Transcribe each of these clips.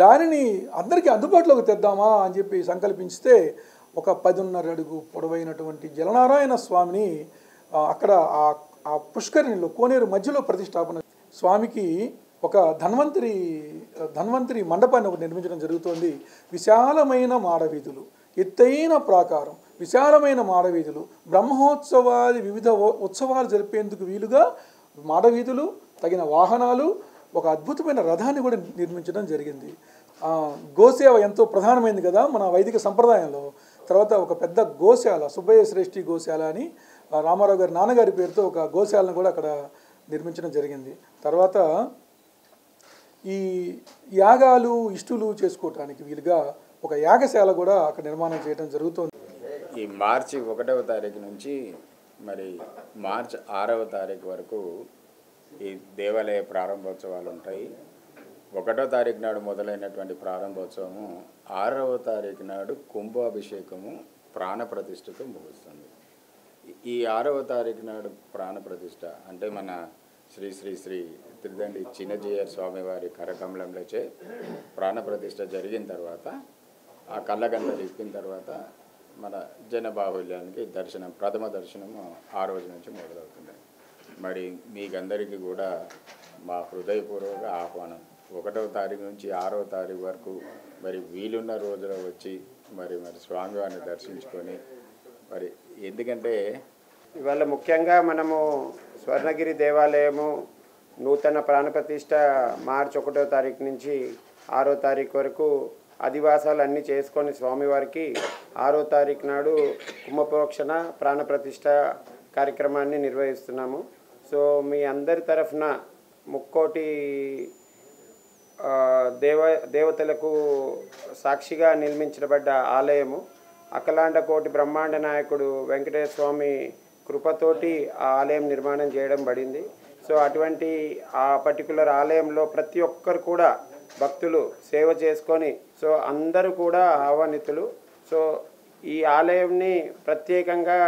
దానిని అందరికీ అందుబాటులోకి తెద్దామా అని చెప్పి సంకల్పిస్తే ఒక 10.5 అడుగు పొడవైనటువంటి జలనారాయణ స్వామిని అక్కడ ఆ పుష్కరిణిలో కోనేరు మధ్యలో ప్రతిష్టాపన స్వామికి ఒక ధన్వంతరి మండపాన్ని ఒకటి నిర్మించడం జరుగుతోంది. విశాలమైన మాడవీధులు, ఎత్తైన ప్రాకారం, విశాలమైన మాడవీధులు, బ్రహ్మోత్సవాది వివిధ ఉత్సవాలు జరిపేందుకు వీలుగా మాడవీధులు, తగిన వాహనాలు, ఒక అద్భుతమైన రథాన్ని కూడా నిర్మించడం జరిగింది. గోసేవ ఎంతో ప్రధానమైంది కదా మన వైదిక సంప్రదాయంలో. తర్వాత ఒక పెద్ద గోశాల, సుబ్బయ్య శ్రేష్ఠి గోశాల అని రామారావు గారి నాన్నగారి పేరుతో ఒక గోశాలను కూడా అక్కడ నిర్మించడం జరిగింది. తర్వాత ఈ యాగాలు ఇష్టులు చేసుకోవటానికి వీలుగా ఒక యాగశాల కూడా అక్కడ నిర్మాణం చేయడం జరుగుతుంది. ఈ మార్చి 1వ తారీఖు నుంచి మరి మార్చి 6వ తారీఖు వరకు ఈ దేవాలయ ప్రారంభోత్సవాలు ఉంటాయి. 1వ తారీఖు నాడు మొదలైనటువంటి ప్రారంభోత్సవము 6వ తారీఖు నాడు కుంభాభిషేకము ప్రాణప్రతిష్ఠతో ముగుస్తుంది. ఈ 6వ తారీఖు నాడు ప్రాణప్రతిష్ఠ అంటే మన శ్రీ శ్రీ శ్రీ త్రిదండి చిన్నజీయర్ స్వామివారి కరకమలంలోచే ప్రాణప్రతిష్ఠ జరిగిన తర్వాత ఆ కళ్ళగంటలు ఇప్పిన తర్వాత మన జనబాహుల్యానికి ప్రథమ దర్శనము ఆ రోజు నుంచి మొదలవుతుంది. మరి మీకందరికీ కూడా మా హృదయపూర్వక ఆహ్వానం. 1వ తారీఖు నుంచి 6వ తారీఖు వరకు మరి వీలున్న రోజులో వచ్చి మరి స్వామివారిని దర్శించుకొని మరి ఎందుకంటే ఇవాళ ముఖ్యంగా మనము స్వర్ణగిరి దేవాలయము నూతన ప్రాణప్రతిష్ఠ మార్చి 1వ తారీఖు నుంచి 6వ తారీఖు వరకు అధివాసాలు అన్నీ చేసుకొని స్వామివారికి 6వ తారీఖు నాడు కుంభప్రోక్షణ ప్రాణప్రతిష్ఠ కార్యక్రమాన్ని నిర్వహిస్తున్నాము. సో మీ అందరి తరఫున ముక్కోటి దేవతలకు సాక్షిగా నిర్మించబడ్డ ఆలయము అఖలాండ కోటి బ్రహ్మాండ నాయకుడు వెంకటేశ్వర స్వామి కృపతోటి ఆ ఆలయం నిర్మాణం చేయడం పడింది. సో అటువంటి ఆ పర్టికులర్ ఆలయంలో ప్రతి ఒక్కరు కూడా భక్తులు సేవ చేసుకొని సో అందరూ కూడా ఆహ్వానితులు. సో ఈ ఆలయంని ప్రత్యేకంగా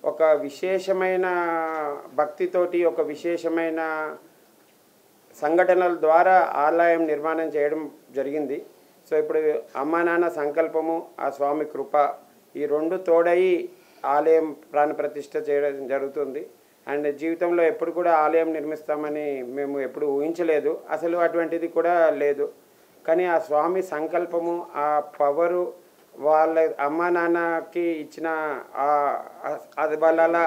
ఒక విశేషమైన భక్తితోటి ఒక విశేషమైన సంఘటనల ద్వారా ఆలయం నిర్మాణం చేయడం జరిగింది. సో ఇప్పుడు అమ్మా నాన్న సంకల్పము ఆ స్వామి కృప ఈ రెండు తోడయి ఆలయం ప్రాణప్రతిష్ఠ చేయడం జరుగుతుంది. అండ్ జీవితంలో ఎప్పుడు కూడా ఆలయం నిర్మిస్తామని మేము ఎప్పుడు ఊహించలేదు, అసలు అటువంటిది కూడా లేదు. కానీ ఆ స్వామి సంకల్పము ఆ పవరు వాళ్ళ అమ్మా నాన్నకి ఇచ్చిన అది వాళ్ళ అలా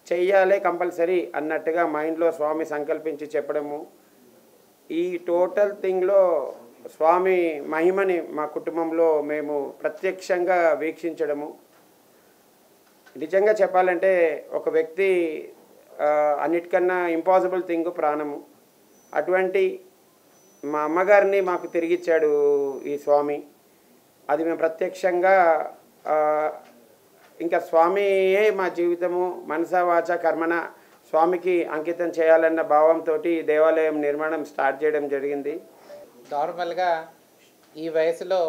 చెయ్యాలి కంపల్సరీ అన్నట్టుగా మైండ్లో స్వామి సంకల్పించి చెప్పడము, ఈ టోటల్ థింగ్లో స్వామి మహిమని మా కుటుంబంలో మేము ప్రత్యక్షంగా వీక్షించడము. నిజంగా చెప్పాలంటే ఒక వ్యక్తి అన్నిటికన్నా ఇంపాసిబుల్ థింగ్ ప్రాణము. అటువంటి మా అమ్మగారిని మాకు తిరిగిచ్చాడు ఈ స్వామి. అది మేము ప్రత్యక్షంగా ఇంకా స్వామియే మా జీవితము మనసా వాచ కర్మణ స్వామికి అంకితం చేయాలన్న భావంతో దేవాలయం నిర్మాణం స్టార్ట్ చేయడం జరిగింది. నార్మల్గా ఈ వయసులో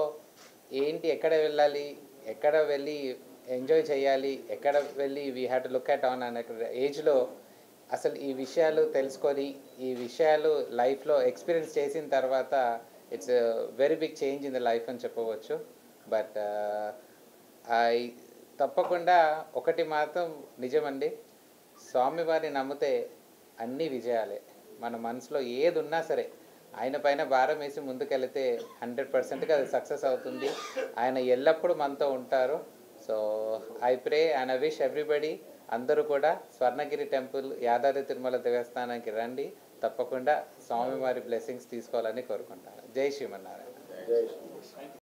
ఏంటి ఎక్కడ వెళ్ళాలి, ఎక్కడ వెళ్ళి ఎంజాయ్ చేయాలి, ఎక్కడ వెళ్ళి we have to look at on అనే ఏజ్లో అసలు ఈ విషయాలు తెలుసుకొని ఈ విషయాలు లైఫ్లో ఎక్స్పీరియన్స్ చేసిన తర్వాత it's very big change in the life అని చెప్పవచ్చు. బట్ తప్పకుండా ఒకటి మాత్రం నిజమండి, స్వామివారిని నమ్మితే అన్నీ విజయాలే. మన మనసులో ఏది ఉన్నా సరే ఆయన పైన భారం వేసి ముందుకెళ్తే 100%గా అది సక్సెస్ అవుతుంది. ఆయన ఎల్లప్పుడూ మనతో ఉంటారు. So I pray and I wish everybody అందరూ కూడా స్వర్ణగిరి టెంపుల్ యాదాద్రి తిరుమల దేవస్థానానికి రండి, తప్పకుండా స్వామివారి బ్లెస్సింగ్స్ తీసుకోవాలని కోరుకుంటాను. జై శ్రీమన్నారాయణ.